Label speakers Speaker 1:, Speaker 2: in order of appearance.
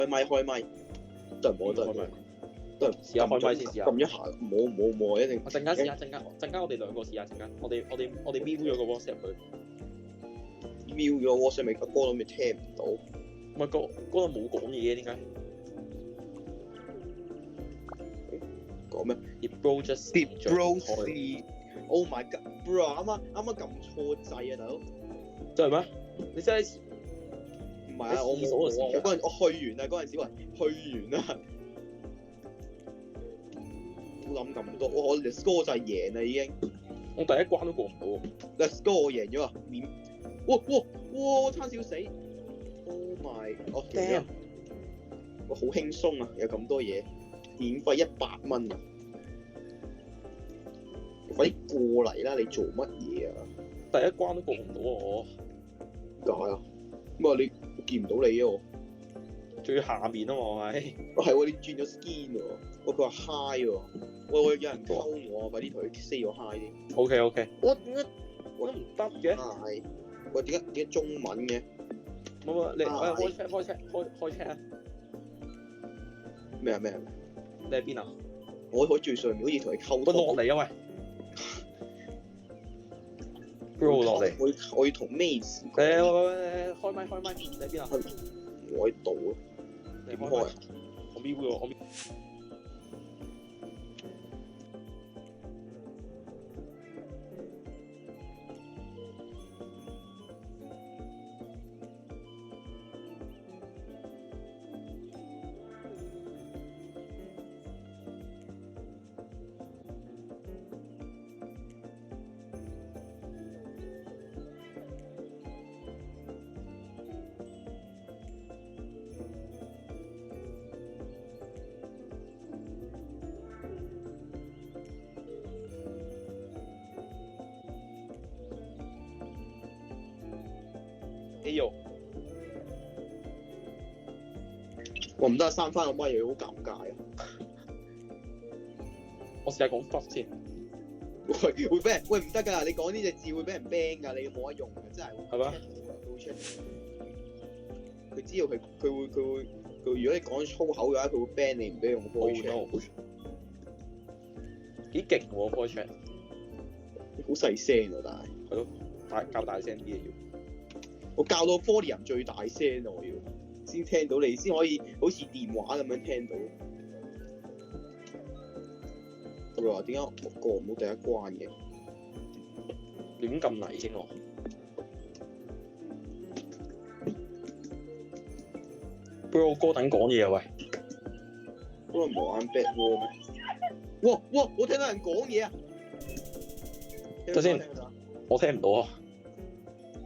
Speaker 1: 開咪，都係冇得
Speaker 2: 開咪，
Speaker 1: 都係
Speaker 2: 試下開咪先試下。
Speaker 1: 撳一下，冇一定。
Speaker 2: 我陣間試下，陣間我哋兩個試下，陣間我哋瞄咗個 WhatsApp 佢，
Speaker 1: 瞄咗 WhatsApp 咪歌都咪聽唔到。
Speaker 2: 唔係嗰度冇講嘢點解？
Speaker 1: 講咩
Speaker 2: Did bro just
Speaker 1: ？Deep Bro
Speaker 2: 開
Speaker 1: C。Oh my god，bro！啱啱撳錯掣啊，大佬。
Speaker 2: 真係咩？你真係
Speaker 1: 唔係啊，我
Speaker 2: 廁所嘅時間
Speaker 1: 我去完啦，嗰陣時話去完啦。冇諗咁多，我 Let's Go 就係贏啦已經。
Speaker 2: 我第一關都過唔到喎。
Speaker 1: Let's Go 我贏咗啊！哇！差少死。Oh my！我贏啊！我好輕鬆啊，有咁多嘢，免費100蚊啊！快啲過嚟啦！你做乜嘢啊？
Speaker 2: 第一關都過唔到我，
Speaker 1: 點解啊？咁啊，你見唔到你啊我。
Speaker 2: 最下面啊嘛，係咪？
Speaker 1: 係喎，你轉咗 skin 喎。佢話 hi 喎。喂，有人溝我，快啲同佢 say 個 hi 先。
Speaker 2: OK， 我點解我都唔得嘅？
Speaker 1: 係。喂，點解中文嘅？
Speaker 2: 冇，你開 check 啊！
Speaker 1: 咩啊？
Speaker 2: 你喺邊啊？
Speaker 1: 我喺最上面，好似同佢溝
Speaker 2: 喂，
Speaker 1: 通。
Speaker 2: 落嚟啊喂！Bro 落嚟。
Speaker 1: 我要同咩事？
Speaker 2: 開咪，你喺邊啊？
Speaker 1: 我喺度咯。
Speaker 2: 你
Speaker 1: 點開啊？
Speaker 2: 我瞄咗，我瞄。哎呦！
Speaker 1: 我唔得，閂翻個咪又好尷尬啊！
Speaker 2: 我試下講 fuck 先。
Speaker 1: 會俾人唔得㗎！你講呢隻字會俾人 ban 㗎，你冇得用㗎，真係。
Speaker 2: 係咩？
Speaker 1: 佢知道佢會，如果你講粗口嘅話，佢會 ban 你，唔俾用 voice chat。
Speaker 2: 幾勁喎 voice chat！
Speaker 1: 好細聲啊，但係。
Speaker 2: 係咯，較大聲啲嘢要。
Speaker 1: 我教到 volume 最大聲啊！我要先聽到你，先可以好似電話咁樣聽到。佢話點解我過唔到第一關嘅？
Speaker 2: 亂咁嚟先喎。Bro 哥等講嘢啊喂！
Speaker 1: 嗰個冇玩 bad war 咩？哇！我聽到人講嘢啊！
Speaker 2: 等先，我聽唔到啊。